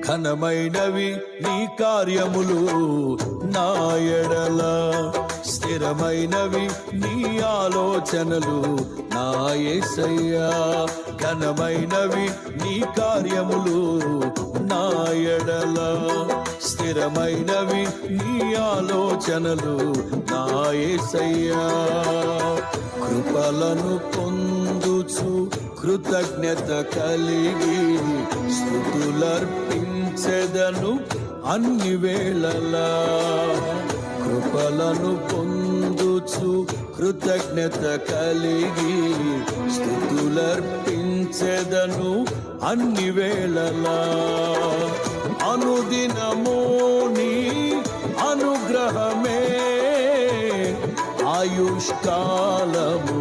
ఘనమైనవి నీ కార్యములు నా ఎడల, స్థిరమైనవి నీ ఆలోచనలు నా యేసయ్యా. ఘనమైనవి నీ కార్యములు నా ఎడల, స్థిరమైనవి నీ ఆలోచనలు నా యేసయ్యా. కృపలను పొందుచు కృతజ్ఞత కలిగి స్తుతులర్పించెదను అన్ని వేళలా. కృపలను పొందుచు కృతజ్ఞత కలిగి స్తుతులర్పించెదను అన్ని వేళలా. అనుదినము నీ అనుగ్రహమే ఆయుష్కాలము